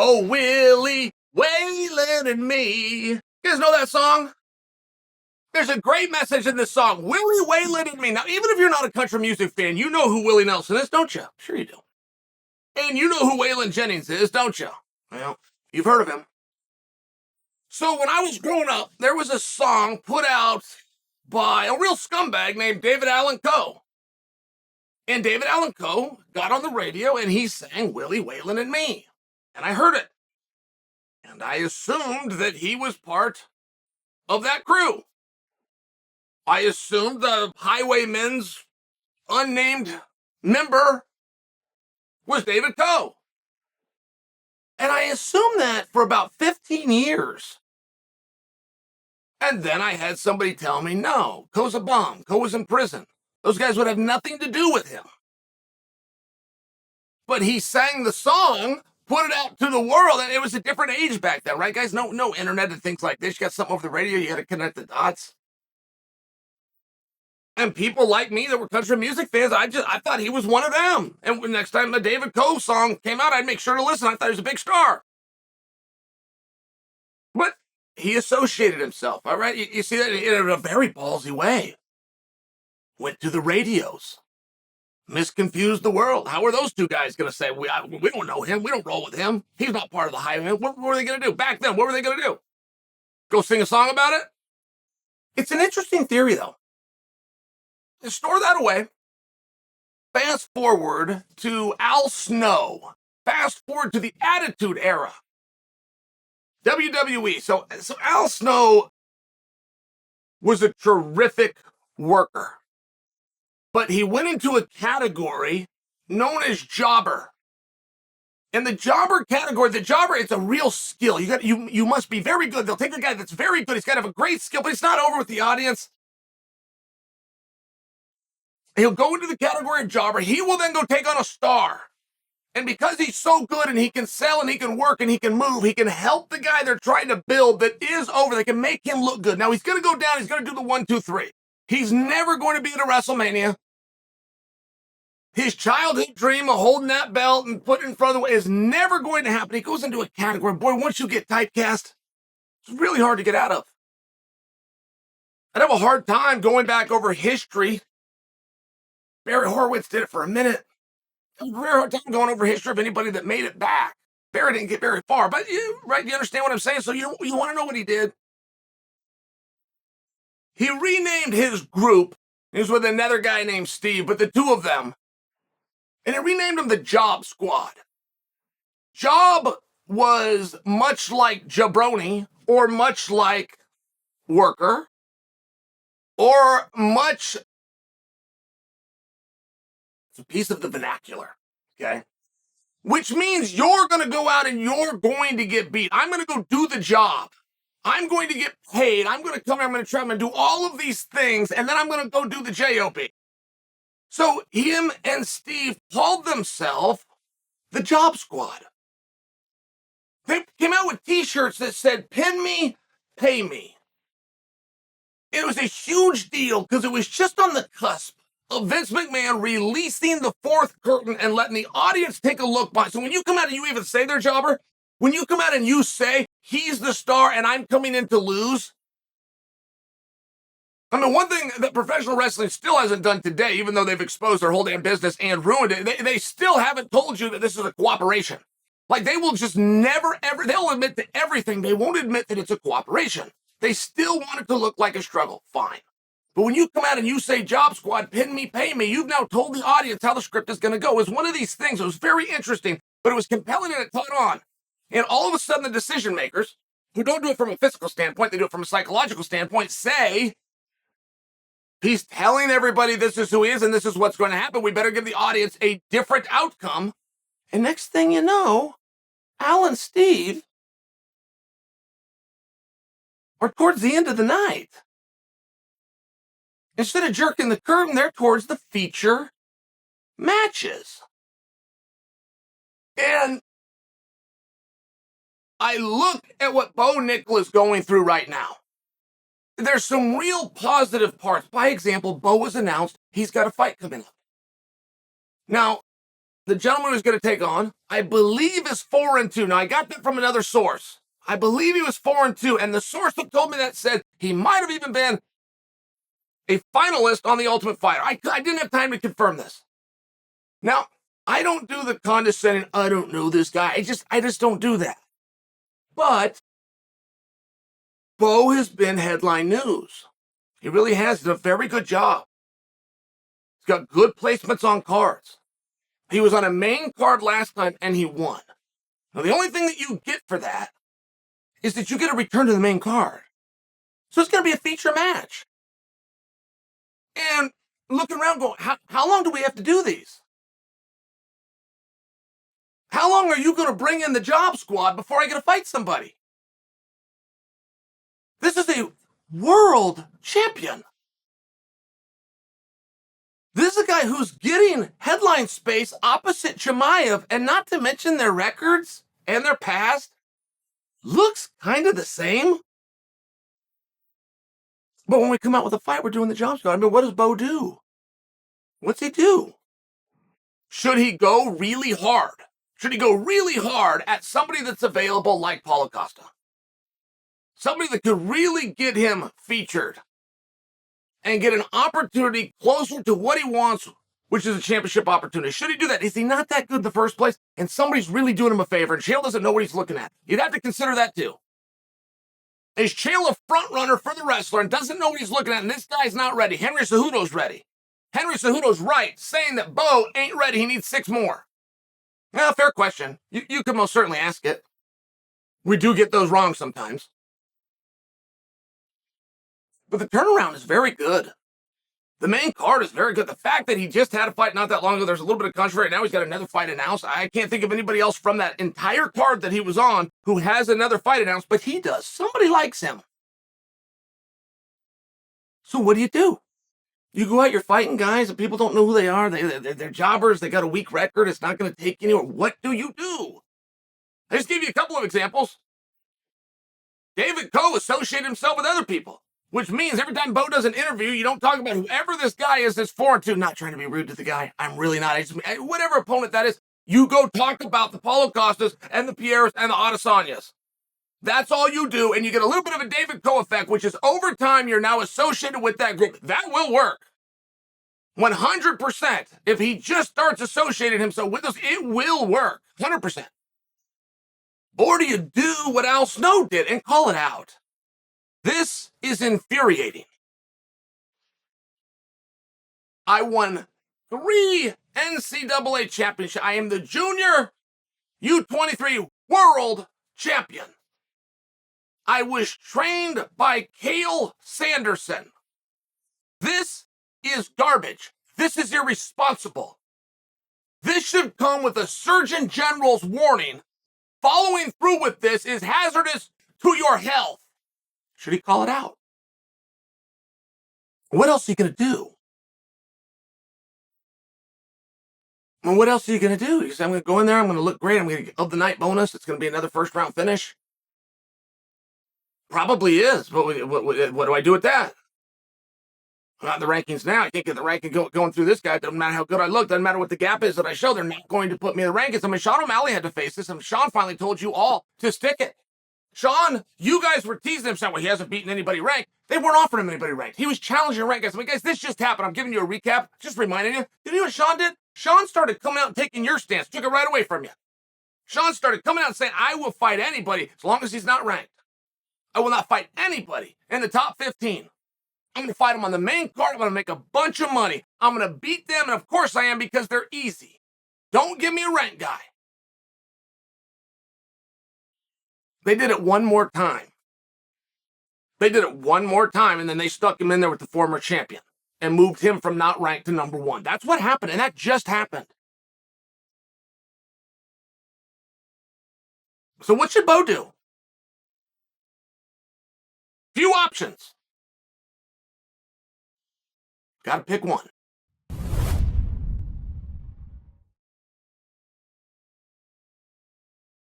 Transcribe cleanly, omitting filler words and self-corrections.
Oh, Willie, Waylon and me. You guys know that song? There's a great message in this song. Willie, Waylon and me. Now, even if you're not a country music fan, you know who Willie Nelson is, don't you? Sure you do. And you know who Waylon Jennings is, don't you? Well, you've heard of him. So when I was growing up, there was a song put out by a real scumbag named David Allan Coe. And David Allan Coe got on the radio and he sang Willie, Waylon and me. And I heard it. And I assumed that he was part of that crew. I assumed the Highwaymen's unnamed member was David Coe. And I assumed that for about 15 years. And then I had somebody tell me, no, Coe's a bum. Coe was in prison. Those guys would have nothing to do with him. But he sang the song, put it out to the world, and it was a different age back then, right, guys? No internet and things like this. You got something over the radio, you got to connect the dots. And people like me that were country music fans, I thought he was one of them. And when next time the David Coe song came out, I'd make sure to listen. I thought he was a big star. But he associated himself, all right? You see that in a very ballsy way. Went to the radios. Misconfused the world. How are those two guys going to say, we don't know him, we don't roll with him, he's not part of the Highwaymen? What were they going to do? Back then, what were they going to do? Go sing a song about it? It's an interesting theory, though. Store that away. Fast forward to Al Snow. Fast forward to the Attitude Era. WWE. So Al Snow was a terrific worker. But he went into a category known as jobber. And the jobber category, it's a real skill. You must be very good. They'll take a guy that's very good. He's got to have a great skill, but it's not over with the audience. He'll go into the category of jobber. He will then go take on a star. And because he's so good and he can sell and he can work and he can move, he can help the guy they're trying to build that is over. They can make him look good. Now, he's going to go down. He's going to do the 1, 2, 3. He's never going to be at a WrestleMania. His childhood dream of holding that belt and putting it in front of the way is never going to happen. He goes into a category. Boy, once you get typecast, it's really hard to get out of. I'd have a hard time going back over history. Barry Horowitz did it for a minute. I have a very hard time going over history of anybody that made it back. Barry didn't get very far, but you understand what I'm saying? So you want to know what he did? He renamed his group. He was with another guy named Steve, but the two of them. And he renamed them the Job Squad. Job was much like jabroni, or much like worker, or much... It's a piece of the vernacular, okay? Which means you're going to go out and you're going to get beat. I'm going to go do the job. I'm going to get paid. I'm going to come here. I'm going to try. I'm going to do all of these things, and then I'm going to go do the job. So him and Steve called themselves the Job Squad. They came out with T-shirts that said, "Pin me, pay me." It was a huge deal because it was just on the cusp of Vince McMahon releasing the fourth curtain and letting the audience take a look by. So when you come out and you even say they're jobber, when you come out and you say, he's the star and I'm coming in to lose. I mean, one thing that professional wrestling still hasn't done today, even though they've exposed their whole damn business and ruined it, they still haven't told you that this is a cooperation. Like, they will just never, ever, they'll admit to everything. They won't admit that it's a cooperation. They still want it to look like a struggle. Fine. But when you come out and you say, Job Squad, pin me, pay me, you've now told the audience how the script is going to go. It was one of these things. It was very interesting, but it was compelling and it caught on. And all of a sudden, the decision makers, who don't do it from a physical standpoint, they do it from a psychological standpoint, say, he's telling everybody this is who he is and this is what's going to happen. We better give the audience a different outcome. And next thing you know, Al and Steve are towards the end of the night. Instead of jerking the curtain, they're towards the feature matches. And I look at what Bo Nickal is going through right now. There's some real positive parts. By example, Bo was announced he's got a fight coming up. Now, the gentleman who's going to take on, I believe, is 4-2. Now, I got that from another source. I believe he was 4-2, and the source that told me that said he might have even been a finalist on The Ultimate Fighter. I didn't have time to confirm this. Now, I don't do the condescending, I don't know this guy. I just don't do that. But Bo has been headline news. He really has done a very good job. He's got good placements on cards. He was on a main card last time, and he won. Now, the only thing that you get for that is that you get a return to the main card. So it's going to be a feature match. And looking around going, how long do we have to do these? How long are you going to bring in the job squad before I get to fight somebody? This is a world champion. This is a guy who's getting headline space opposite Chimaev, and not to mention their records and their past looks kind of the same. But when we come out with a fight, we're doing the job squad. I mean, what does Bo do? What's he do? Should he go really hard? Should he go really hard at somebody that's available like Paulo Costa? Somebody that could really get him featured and get an opportunity closer to what he wants, which is a championship opportunity. Should he do that? Is he not that good in the first place? And somebody's really doing him a favor, and Chael doesn't know what he's looking at. You'd have to consider that too. Is Chael a front runner for the wrestler and doesn't know what he's looking at, and this guy's not ready? Henry Cejudo's ready. Henry Cejudo's right, saying that Bo ain't ready. He needs 6 more. Well, fair question. You could most certainly ask it. We do get those wrong sometimes. But the turnaround is very good. The main card is very good. The fact that he just had a fight not that long ago, there's a little bit of controversy. Now he's got another fight announced. I can't think of anybody else from that entire card that he was on who has another fight announced, but he does. Somebody likes him. So what do? You go out, you're fighting guys, and people don't know who they are. They're jobbers. They got a weak record. It's not going to take anywhere. What do you do? I just gave you a couple of examples. David Coe associated himself with other people, which means every time Bo does an interview, you don't talk about whoever this guy is that's 4-2. Not trying to be rude to the guy. I'm really not. Whatever opponent that is, you go talk about the Paulo Costas and the Pierres and the Adesanyas. That's all you do, and you get a little bit of a David Coe effect, which is over time you're now associated with that group. That will work. 100%. If he just starts associating himself with us, it will work. 100%. Or do you do what Al Snow did and call it out? This is infuriating. I won 3 NCAA championships. I am the junior U23 world champion. I was trained by Chael Sonnen. This is garbage. This is irresponsible. This should come with a Surgeon General's warning. Following through with this is hazardous to your health. Should he call it out? What else are you going to do? Well, what else are you going to do? You say, I'm going to go in there, I'm going to look great, I'm going to get of the night bonus, it's going to be another first round finish. Probably is, but what do I do with that? I'm not in the rankings now. I can't get the ranking going through this guy. It doesn't matter how good I look. Doesn't matter what the gap is that I show. They're not going to put me in the rankings. I mean, Sean O'Malley had to face this, and Sean finally told you all to stick it. Sean, you guys were teasing him saying, well, he hasn't beaten anybody ranked. They weren't offering him anybody ranked. He was challenging ranked guys. I mean, guys, this just happened. I'm giving you a recap, just reminding you. You know what Sean did? Sean started coming out and taking your stance, took it right away from you. Sean started coming out and saying, I will fight anybody as long as he's not ranked. I will not fight anybody in the top 15. I'm going to fight them on the main card. I'm going to make a bunch of money. I'm going to beat them, and of course I am because they're easy. Don't give me a ranked guy. They did it one more time. They did it one more time, and then they stuck him in there with the former champion and moved him from not ranked to number 1. That's what happened, and that just happened. So what should Bo do? Few options. Got to pick one.